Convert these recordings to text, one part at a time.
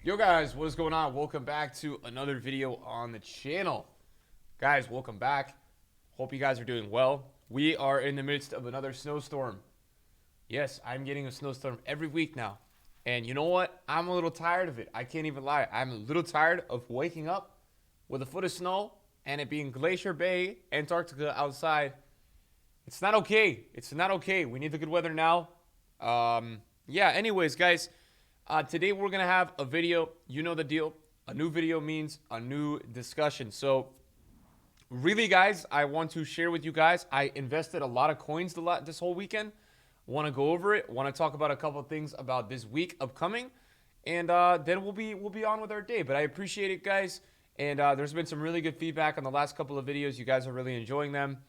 Yo guys, what is going on? Welcome back to another video on the channel. Guys, welcome back. Hope you guys are doing well. We are in the midst of another snowstorm. Yes, I'm getting a snowstorm every week now. And you know what? I'm a little tired of it. I can't even lie. I'm a little tired of waking up with a foot of snow and it being Glacier Bay, Antarctica outside. It's not okay. It's not okay. We need the good weather now. Anyways, guys. Today we're going to have a video. You know the deal. A new video means a new discussion. So really, guys, I want to share with you guys. I invested a lot of coins this whole weekend. Want to go over it. Want to talk about a couple of things about this week upcoming. And then we'll be on with our day. But I appreciate it, guys. And there's been some really good feedback on the last couple of videos. You guys are really enjoying them.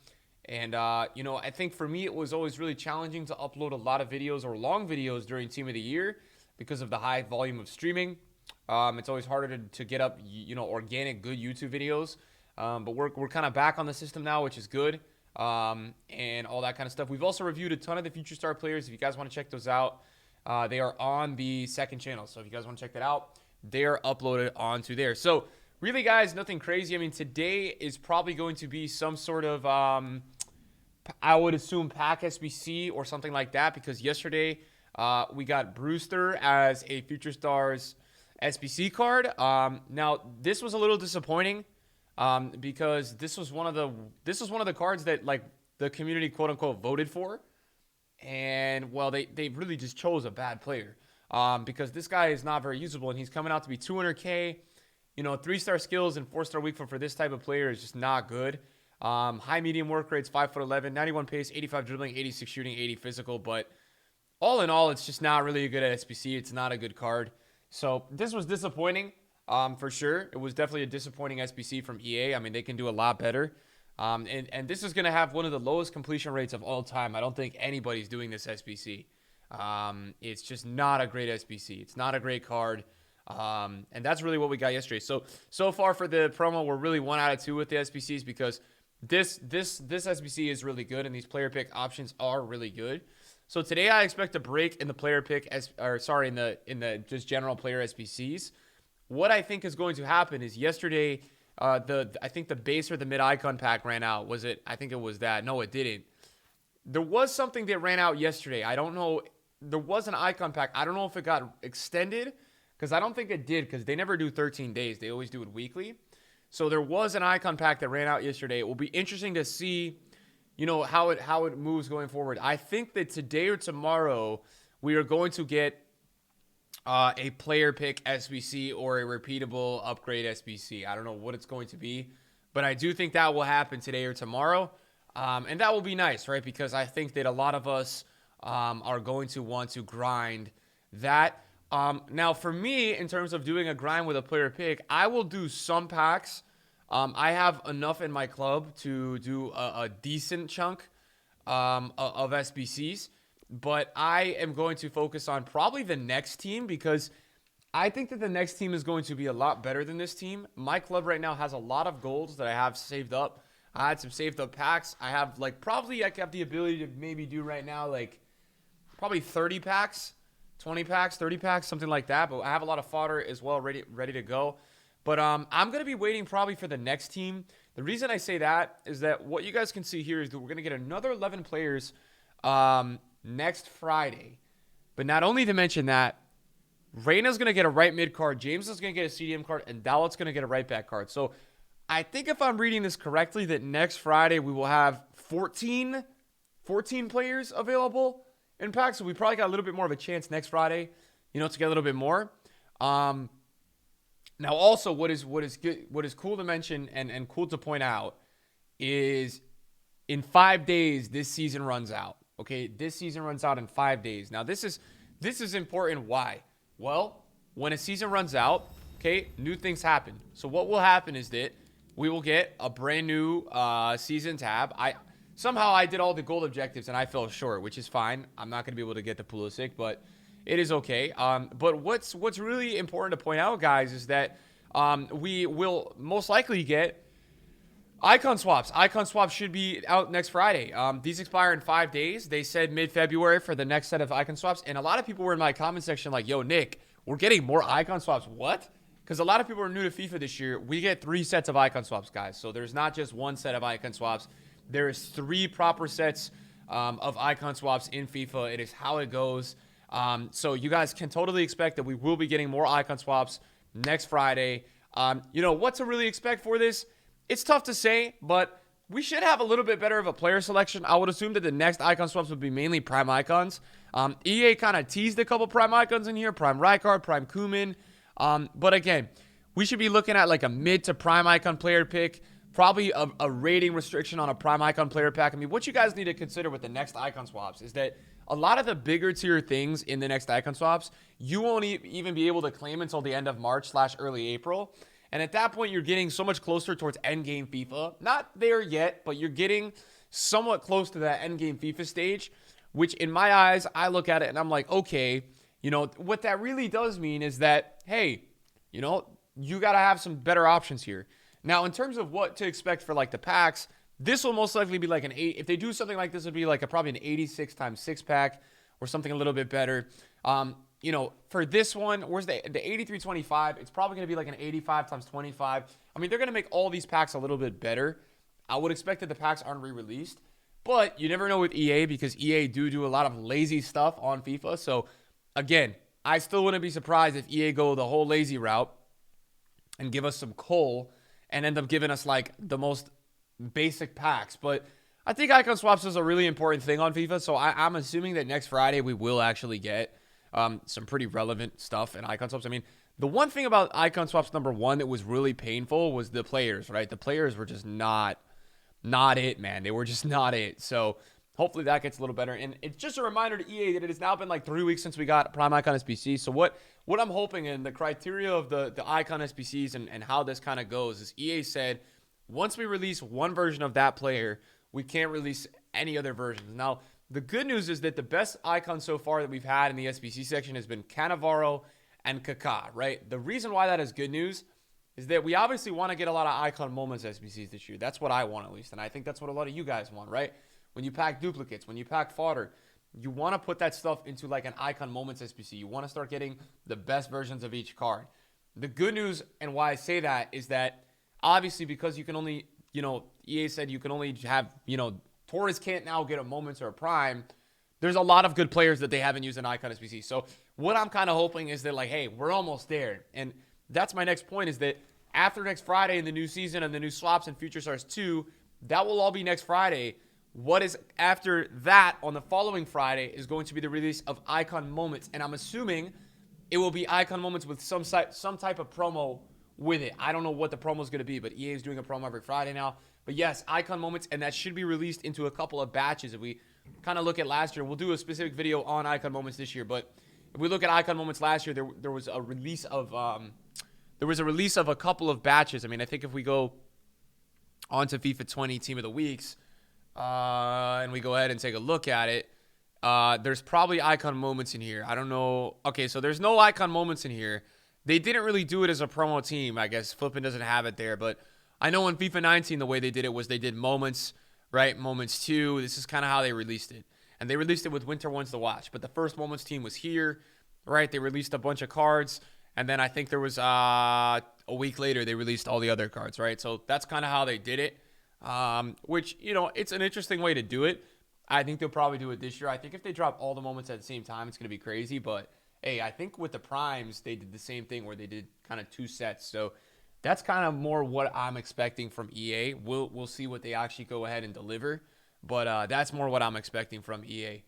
And, I think for me, it was always really challenging to upload a lot of videos or long videos during Team of the Year, because of the high volume of streaming. It's always harder to get up, organic, good YouTube videos. But we're kind of back on the system now, which is good, and all that kind of stuff. We've also reviewed a ton of the Future Star players. If you guys want to check those out, they are on the second channel. So if you guys want to check that out, they are uploaded onto there. So really, guys, nothing crazy. I mean, today is probably going to be some sort of, I would assume, pack SBC or something like that, because yesterday we got Brewster as a Future Stars SBC card. Now this was a little disappointing because this was one of the cards that like the community quote unquote voted for, and well they really just chose a bad player because this guy is not very usable and he's coming out to be 200k. 3-star skills and 4-star weak foot for this type of player is just not good. High medium work rates, 5'11", 91 pace, 85 dribbling, 86 shooting, 80 physical, but all in all, it's just not really a good SBC. It's not a good card. So this was disappointing for sure. It was definitely a disappointing SBC from EA. I mean, they can do a lot better. And this is going to have one of the lowest completion rates of all time. I don't think anybody's doing this SBC. It's just not a great SBC. It's not a great card. And that's really what we got yesterday. So far for the promo, we're really 1 out of 2 with the SBCs because this SBC is really good and these player pick options are really good. So today I expect a break in the player pick, in the just general player SBCs. What I think is going to happen is yesterday, I think the base or the mid icon pack ran out. Was it? I think it was that. No, it didn't. There was something that ran out yesterday. I don't know. There was an icon pack. I don't know if it got extended because I don't think it did because they never do 13 days. They always do it weekly. So there was an icon pack that ran out yesterday. It will be interesting to see how it moves going forward. I think that today or tomorrow we are going to get a player pick SBC or a repeatable upgrade SBC. I don't know what it's going to be, but I do think that will happen today or tomorrow. And that will be nice, right? Because I think that a lot of us are going to want to grind that. Now, for me, in terms of doing a grind with a player pick, I will do some packs. I have enough in my club to do a decent chunk of SBCs, but I am going to focus on probably the next team because I think that the next team is going to be a lot better than this team. My club right now has a lot of golds that I have saved up. I had some saved up packs. I have I have the ability to maybe do right now probably 30 packs, 20 packs, 30 packs, something like that. But I have a lot of fodder as well ready to go. But I'm going to be waiting probably for the next team. The reason I say that is that what you guys can see here is that we're going to get another 11 players next Friday. But not only to mention that, Reyna's going to get a right mid card, James is going to get a CDM card, and Dalot's going to get a right back card. So I think if I'm reading this correctly, that next Friday we will have 14 players available in packs. So we probably got a little bit more of a chance next Friday, to get a little bit more. Now, also, what is cool to mention and cool to point out is in 5 days, this season runs out. Okay, this season runs out in 5 days. Now, this is important. Why? Well, when a season runs out, okay, new things happen. So what will happen is that we will get a brand new season tab. Somehow I did all the gold objectives and I fell short, which is fine. I'm not going to be able to get the Pulisic, but it is okay. But what's really important to point out, guys, is that we will most likely get icon swaps. Icon swaps should be out next Friday. These expire in 5 days. They said mid-February for the next set of icon swaps. And a lot of people were in my comment section like, yo, Nick, We're getting more icon swaps. What? Because a lot of people are new to FIFA this year. We get 3 sets of icon swaps, guys. So there's not just 1 set of icon swaps. There is 3 proper sets of icon swaps in FIFA. It is how it goes. So you guys can totally expect that we will be getting more icon swaps next Friday. You know, what to really expect for this? It's tough to say, but we should have a little bit better of a player selection. I would assume that the next icon swaps would be mainly prime icons. EA kind of teased a couple prime icons in here. Prime Rijkaard, prime Koeman. But again, we should be looking at like a mid to prime icon player pick. Probably a rating restriction on a prime icon player pack. I mean, what you guys need to consider with the next icon swaps is that a lot of the bigger tier things in the next icon swaps, you won't even be able to claim until the end of March/early April. And at that point, you're getting so much closer towards endgame FIFA. Not there yet, but you're getting somewhat close to that endgame FIFA stage, which in my eyes, I look at it and I'm like, okay, you know, what that really does mean is that, hey, you know, you got to have some better options here. Now, in terms of what to expect for like the packs, this will most likely be like an 8. If they do something like this, it'd be like probably an 86 times 6 pack or something a little bit better. You know, for this one, where's the 8325? It's probably going to be like an 85 times 25. I mean, they're going to make all these packs a little bit better. I would expect that the packs aren't re-released, but you never know with EA because EA do a lot of lazy stuff on FIFA. So again, I still wouldn't be surprised if EA go the whole lazy route and give us some coal and end up giving us like the most basic packs. But I think icon swaps is a really important thing on FIFA. So I'm assuming that next Friday we will actually get some pretty relevant stuff in icon swaps. I mean, the one thing about icon swaps number 1 that was really painful was the players, right? The players were just not it, man. They were just not it. So hopefully that gets a little better. And it's just a reminder to EA that it has now been like 3 weeks since we got Prime Icon SBC. So what I'm hoping in the criteria of the Icon SBCs and how this kind of goes is EA said, once we release one version of that player, we can't release any other versions. Now, the good news is that the best icon so far that we've had in the SBC section has been Cannavaro and Kaká, right? The reason why that is good news is that we obviously want to get a lot of icon moments SBCs this year. That's what I want at least, and I think that's what a lot of you guys want, right? When you pack duplicates, when you pack fodder, you want to put that stuff into like an icon moments SBC. You want to start getting the best versions of each card. The good news and why I say that is that obviously because you can only, you know, EA said you can only have, you know, Torres can't now get a moments or a prime. There's a lot of good players that they haven't used in icon SBC. So what I'm kind of hoping is that like, hey, we're almost there. And that's my next point is that after next Friday in the new season and the new swaps and Future Stars 2, that will all be next Friday. What is after that on the following Friday is going to be the release of icon moments. And I'm assuming it will be icon moments with some type of promo with it. I don't know what the promo is going to be, but EA is doing a promo every Friday now. But yes, icon moments, and that should be released into a couple of batches. If we kind of look at last year, we'll do a specific video on icon moments this year. But if we look at icon moments last year, there was a release of a couple of batches. I mean, I think if we go onto FIFA 20 Team of the Weeks, and we go ahead and take a look at it, there's probably icon moments in here. I don't know. Okay, so there's no icon moments in here. They didn't really do it as a promo team. I guess Flippin doesn't have it there, but I know in FIFA 19, the way they did it was they did moments, right? Moments 2. This is kind of how they released it. And they released it with Winter Ones to watch. But the first moments team was here, right? They released a bunch of cards. And then I think there was a week later, they released all the other cards, right? So that's kind of how they did it, which, you know, it's an interesting way to do it. I think they'll probably do it this year. I think if they drop all the moments at the same time, it's going to be crazy. But, hey, I think with the primes, they did the same thing where they did kind of 2 sets. So that's kind of more what I'm expecting from EA. We'll see what they actually go ahead and deliver. But that's more what I'm expecting from EA.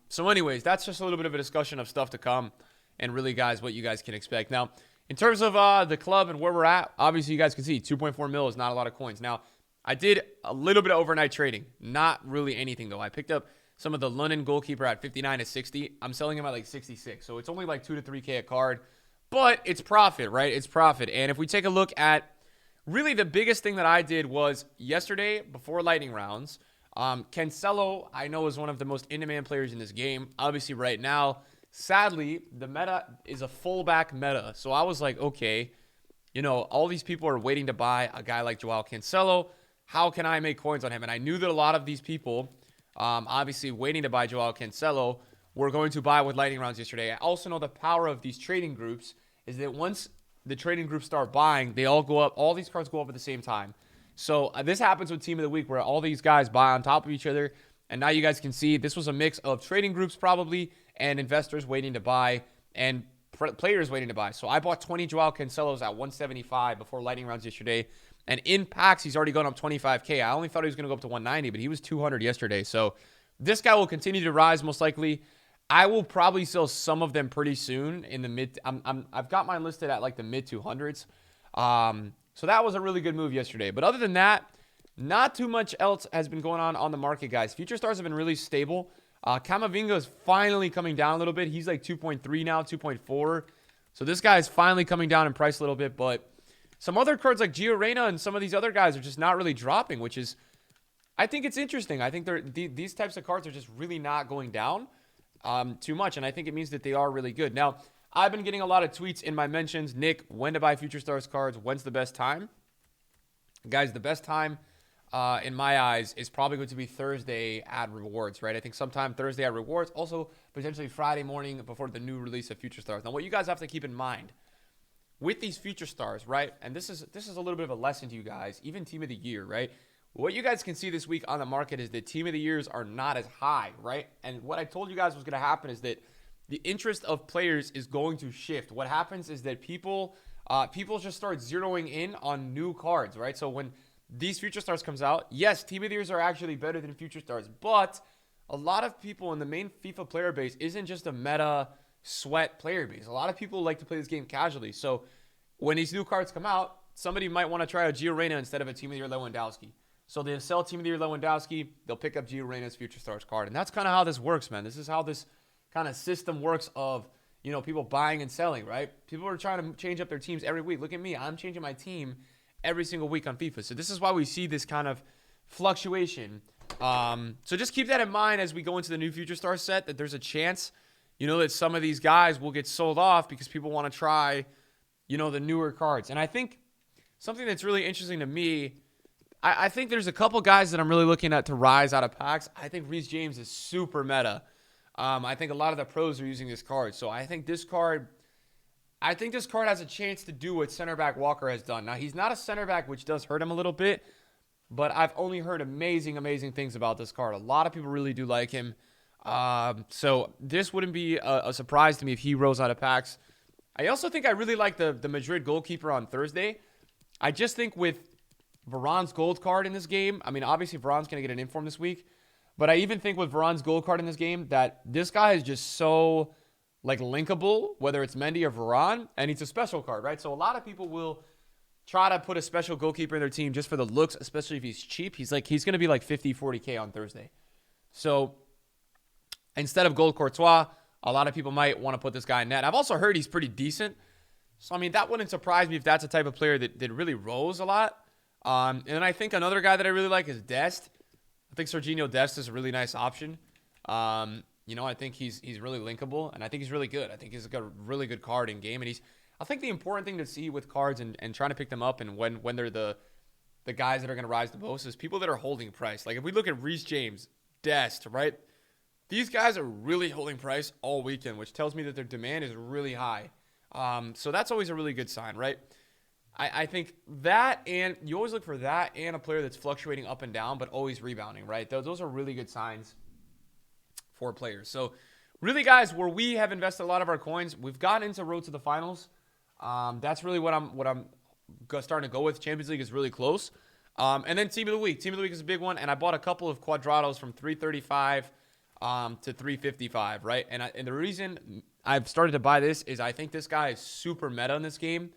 So anyways, that's just a little bit of a discussion of stuff to come. And really, guys, what you guys can expect. Now, in terms of the club and where we're at, obviously you guys can see 2.4 mil is not a lot of coins. Now, I did a little bit of overnight trading. Not really anything, though. I picked up some of the London goalkeeper at 59 to 60. I'm selling him at like 66. So it's only like 2 to 3K a card. But it's profit, right? It's profit. And if we take a look at really the biggest thing that I did was yesterday before lightning rounds, Cancelo, I know, is one of the most in-demand players in this game. Obviously, right now, sadly, the meta is a fullback meta. So I was like, okay, you know, all these people are waiting to buy a guy like Joao Cancelo. How can I make coins on him? And I knew that a lot of these people, obviously waiting to buy Joao Cancelo, were going to buy with lightning rounds yesterday. I also know the power of these trading groups is that once the trading groups start buying, they all go up. All these cards go up at the same time. So this happens with Team of the Week where all these guys buy on top of each other. And now you guys can see this was a mix of trading groups probably and investors waiting to buy and players waiting to buy. So I bought 20 Joao Cancelos at 175 before lightning rounds yesterday. And in packs, he's already gone up 25K. I only thought he was going to go up to 190, but he was 200 yesterday. So this guy will continue to rise most likely. I will probably sell some of them pretty soon in the mid. I've got mine listed at like the mid 200s. So that was a really good move yesterday. But other than that, not too much else has been going on the market, guys. Future stars have been really stable. Camavinga is finally coming down a little bit. He's like 2.3 now, 2.4. So this guy is finally coming down in price a little bit. But some other cards like Gio Reyna and some of these other guys are just not really dropping, which is, I think it's interesting. I think these types of cards are just really not going down too much. And I think it means that they are really good. Now, I've been getting a lot of tweets in my mentions. Nick, when to buy Future Stars cards? When's the best time? Guys, the best time in my eyes is probably going to be Thursday at Rewards, right? I think sometime Thursday at Rewards. Also, potentially Friday morning before the new release of Future Stars. Now, what you guys have to keep in mind with these Future Stars, right? And this is a little bit of a lesson to you guys, even Team of the Year, right? What you guys can see this week on the market is that Team of the Years are not as high, right? And what I told you guys was going to happen is that the interest of players is going to shift. What happens is that people just start zeroing in on new cards, right? So when these Future Stars comes out, yes, Team of the Years are actually better than Future Stars, but a lot of people in the main FIFA player base isn't just a meta sweat player base. A lot of people like to play this game casually. So when these new cards come out, somebody might want to try a Gio Reyna instead of a Team of the Year Lewandowski. So they'll sell Team of the Year Lewandowski, they'll pick up Gio Reyna's Future Stars card. And that's kind of how this works, man. This is how this kind of system works of, you know, people buying and selling, right? People are trying to change up their teams every week. Look at me. I'm changing my team every single week on FIFA. So this is why we see this kind of fluctuation. So just keep that in mind as we go into the new Future Stars set, that there's a chance, you know, that some of these guys will get sold off because people want to try, you know, the newer cards. And I think something that's really interesting to me, I think there's a couple guys that I'm really looking at to rise out of packs. I think Reece James is super meta. I think a lot of the pros are using this card. So I think this card has a chance to do what center back Walker has done. Now, he's not a center back, which does hurt him a little bit, but I've only heard amazing, amazing things about this card. A lot of people really do like him. So this wouldn't be a surprise to me if he rose out of packs. I also think I really like the Madrid goalkeeper on Thursday. I just think with Varane's gold card in this game, I mean, obviously Varane's going to get an inform this week, but I even think with Varane's gold card in this game that this guy is just so, like, linkable, whether it's Mendy or Varane, and he's a special card, right? So a lot of people will try to put a special goalkeeper in their team just for the looks, especially if he's cheap. He's going to be like 50, 40K on Thursday. So instead of gold Courtois, a lot of people might want to put this guy in net. I've also heard he's pretty decent. So, I mean, that wouldn't surprise me if that's a type of player that really rose a lot. And I think another guy that I really like is Dest. I think Serginho Dest is a really nice option. You know, I think he's really linkable, and I think he's really good. I think he's got a really good card in game, and I think the important thing to see with cards and trying to pick them up and when they're the guys that are going to rise the most is people that are holding price. Like if we look at Reece James, Dest, right? These guys are really holding price all weekend, which tells me that their demand is really high. So that's always a really good sign, right? I think that, and you always look for that and a player that's fluctuating up and down but always rebounding, right? Those are really good signs for players. So really, guys, where we have invested a lot of our coins, we've gotten into Road to the Finals. That's really what I'm starting to go with. Champions League is really close. And then Team of the Week. Team of the Week is a big one, and I bought a couple of Quadrados from 335 to 355, right? And the reason I've started to buy this is I think this guy is super meta in this game.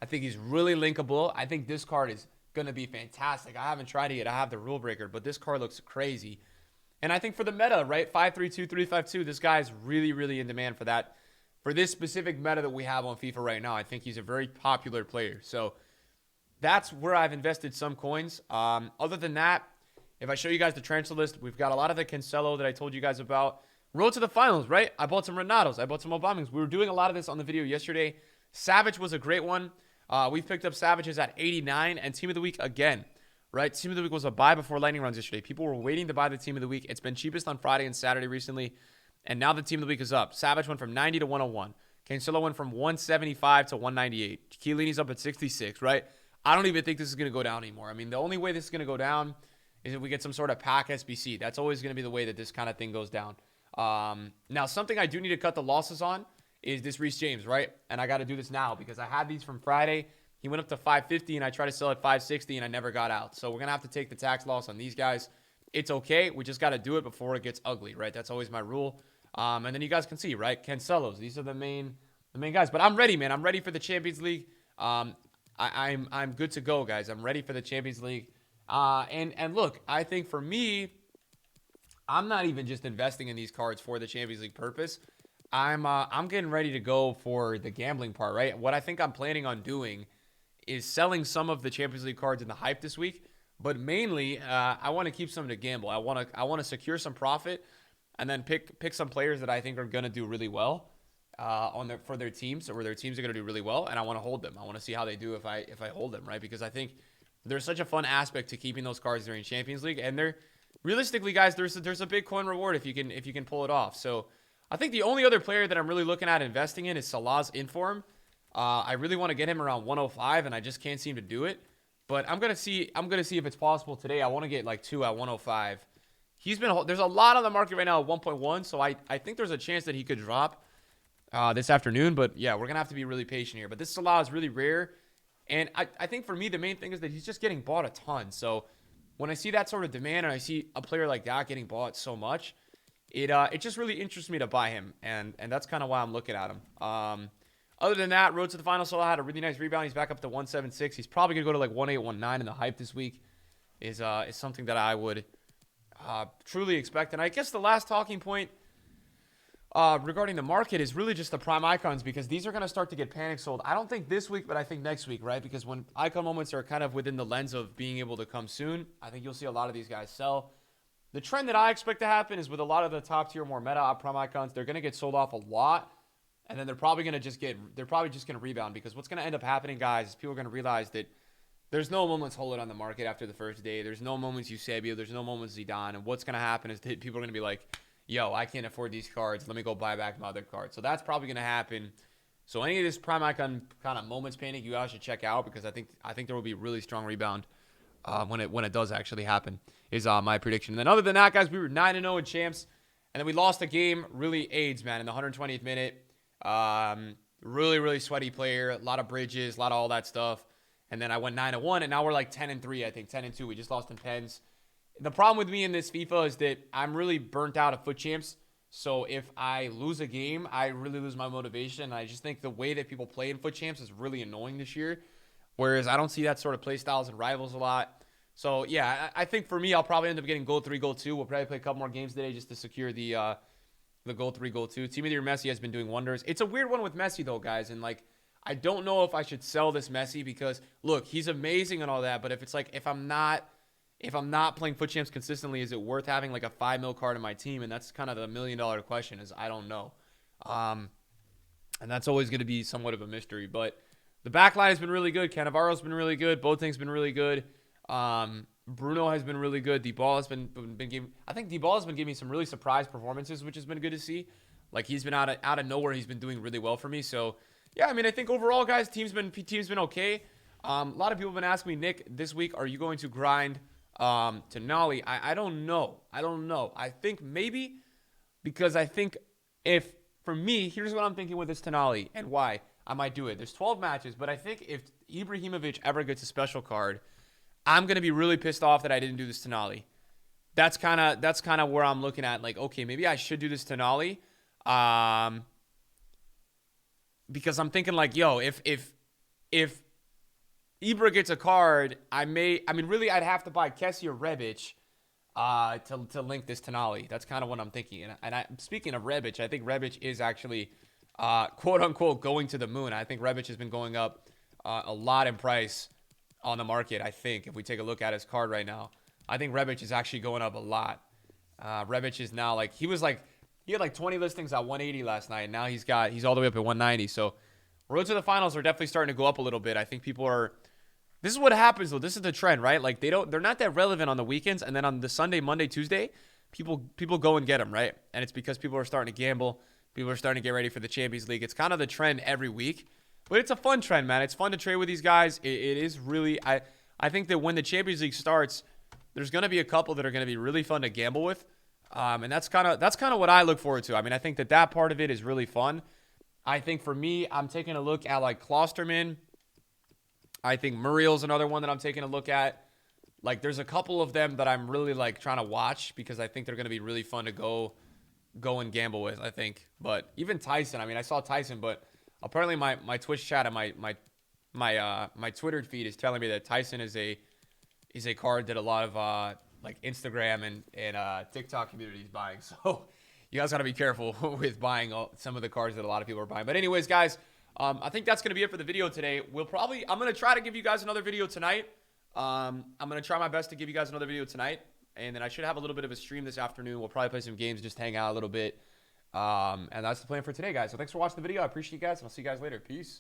I think he's really linkable. I think this card is going to be fantastic. I haven't tried it yet. I have the rule breaker, but this card looks crazy. And I think for the meta, right, 532, 352, this guy is really, really in demand for that. For this specific meta that we have on FIFA right now, I think he's a very popular player. So that's where I've invested some coins. Other than that, if I show you guys the transfer list, we've got a lot of the Cancelo that I told you guys about. Road to the Finals, right? I bought some Renatos. I bought some Aubameyang's. We were doing a lot of this on the video yesterday. Savage was a great one. We've picked up Savages at 89, and Team of the Week again, right? Team of the Week was a buy before lightning rounds yesterday. People were waiting to buy the Team of the Week. It's been cheapest on Friday and Saturday recently, And now the team of the week is up. Savage went from 90 to 101. Cancelo went from 175 to 198. Chiellini's up at 66, right? I don't even think this is going to go down anymore. I mean, the only way this is going to go down is if we get some sort of pack SBC. That's always going to be the way that this kind of thing goes down. Now, something I do need to cut the losses on is this Reece James, right? And I got to do this now because I had these from Friday. He went up to 550 and I tried to sell at 560 and I never got out. So we're going to have to take the tax loss on these guys. It's okay. We just got to do it before it gets ugly, right? That's always my rule. And then you guys can see, right? Cancelos. These are the main guys. But I'm ready, man. I'm ready for the Champions League. I'm good to go, guys. I'm ready for the Champions League. And look, I think for me, I'm not even just investing in these cards for the Champions League purpose. I'm getting ready to go for the gambling part, right? What I think I'm planning on doing is selling some of the Champions League cards in the hype this week, but mainly I want to keep some to gamble. I want to secure some profit and then pick some players that I think are going to do really well for their teams, or their teams are going to do really well, and I want to hold them. I want to see how they do if I hold them, right? Because I think there's such a fun aspect to keeping those cards during Champions League, and they're realistically, guys, there's a big coin reward if you can pull it off. So I think the only other player that I'm really looking at investing in is Salah's inform. I really want to get him around 105, and I just can't seem to do it. But I'm gonna see if it's possible today. I want to get like 2 at 105. There's a lot on the market right now at 1.1, so I think there's a chance that he could drop this afternoon. But yeah, we're gonna have to be really patient here. But this Salah is really rare, and I think for me the main thing is that he's just getting bought a ton. So when I see that sort of demand and I see a player like that getting bought so much, it just really interests me to buy him, and that's kind of why I'm looking at him. Other than that, road to the final, Salah had a really nice rebound. He's back up to 176. He's probably going to go to like 1819 in the hype this week is something that I would truly expect. And I guess the last talking point regarding the market is really just the prime icons, because these are going to start to get panic sold. I don't think this week, but I think next week, right? Because when icon moments are kind of within the lens of being able to come soon, I think you'll see a lot of these guys sell. The trend that I expect to happen is with a lot of the top tier, more meta prime icons, they're going to get sold off a lot. And then they're probably just going to rebound, because what's going to end up happening, guys, is people are going to realize that there's no moments hold it on the market after the first day. There's no moments Eusebio. There's no moments Zidane. And what's going to happen is that people are going to be like, yo, I can't afford these cards. Let me go buy back my other cards. So that's probably going to happen. So any of this prime icon kind of moments panic, you guys should check out, because I think there will be a really strong rebound when it does actually happen, is my prediction. And then other than that, guys, we were 9-0 in champs. And then we lost a game, really AIDS, man, in the 120th minute. Really, really sweaty player, a lot of bridges, a lot of all that stuff. And then I went 9-1, and now we're like 10-3, I think, 10-2. We just lost in pens. The problem with me in this FIFA is that I'm really burnt out of foot champs. So if I lose a game, I really lose my motivation. I just think the way that people play in foot champs is really annoying this year. Whereas I don't see that sort of play styles in rivals a lot. So yeah, I think for me, I'll probably end up getting goal 3, goal 2. We'll probably play a couple more games today just to secure the goal 3, goal 2. Team of the Year Messi has been doing wonders. It's a weird one with Messi though, guys. And like, I don't know if I should sell this Messi, because look, he's amazing and all that. But if it's like, if I'm not playing foot champs consistently, is it worth having like a 5 mil card in my team? And that's kind of the $1 million question, is I don't know. And that's always going to be somewhat of a mystery. But the back line has been really good. Cannavaro's been really good. Boateng's been really good. Bruno has been really good. Dybala has been giving. I think Dybala has been giving me some really surprise performances, which has been good to see. Like, he's been out of nowhere. He's been doing really well for me. So yeah, I mean, I think overall, guys, team's been okay. A lot of people have been asking me, Nick, this week, are you going to grind to Nolly? I don't know. I think maybe, because I think for me, here's what I'm thinking with this Tonali and why I might do it. There's 12 matches, but I think if Ibrahimovic ever gets a special card, I'm going to be really pissed off that I didn't do this Tonali. That's kind of where I'm looking at, like, okay, maybe I should do this Tonali. Because I'm thinking like, yo, if Ibra gets a card, really I'd have to buy Kessie or Rebic to link this Tonali. That's kind of what I'm thinking. And speaking of Rebic, I think Rebic is actually quote unquote going to the moon. I think Rebic has been going up a lot in price on the market. I think if we take a look at his card right now, I think Rebic is actually going up a lot. Rebic is now like, he had like 20 listings at 180 last night. And now he's all the way up at 190. So road to the finals are definitely starting to go up a little bit. I think people are. This is what happens though. This is the trend, right? Like they're not that relevant on the weekends, and then on the Sunday, Monday, Tuesday, people go and get them, right? And it's because people are starting to gamble. People are starting to get ready for the Champions League. It's kind of the trend every week, but it's a fun trend, man. It's fun to trade with these guys. It is really, I think that when the Champions League starts, there's going to be a couple that are going to be really fun to gamble with. And that's kind of what I look forward to. I mean, I think that part of it is really fun. I think for me, I'm taking a look at like Klosterman. I think Muriel's another one that I'm taking a look at. Like, there's a couple of them that I'm really like trying to watch because I think they're going to be really fun to go and gamble with, I think. But even Tyson, I mean, I saw Tyson, but apparently my Twitch chat and my Twitter feed is telling me that Tyson is a card that a lot of like Instagram and TikTok community is buying. So you guys got to be careful with buying some of the cards that a lot of people are buying. But anyways, guys, I think that's going to be it for the video today. I'm going to try to give you guys another video tonight. I'm going to try my best to give you guys another video tonight. And then I should have a little bit of a stream this afternoon. We'll probably play some games, just hang out a little bit. And that's the plan for today, guys. So thanks for watching the video. I appreciate you guys, and I'll see you guys later. Peace.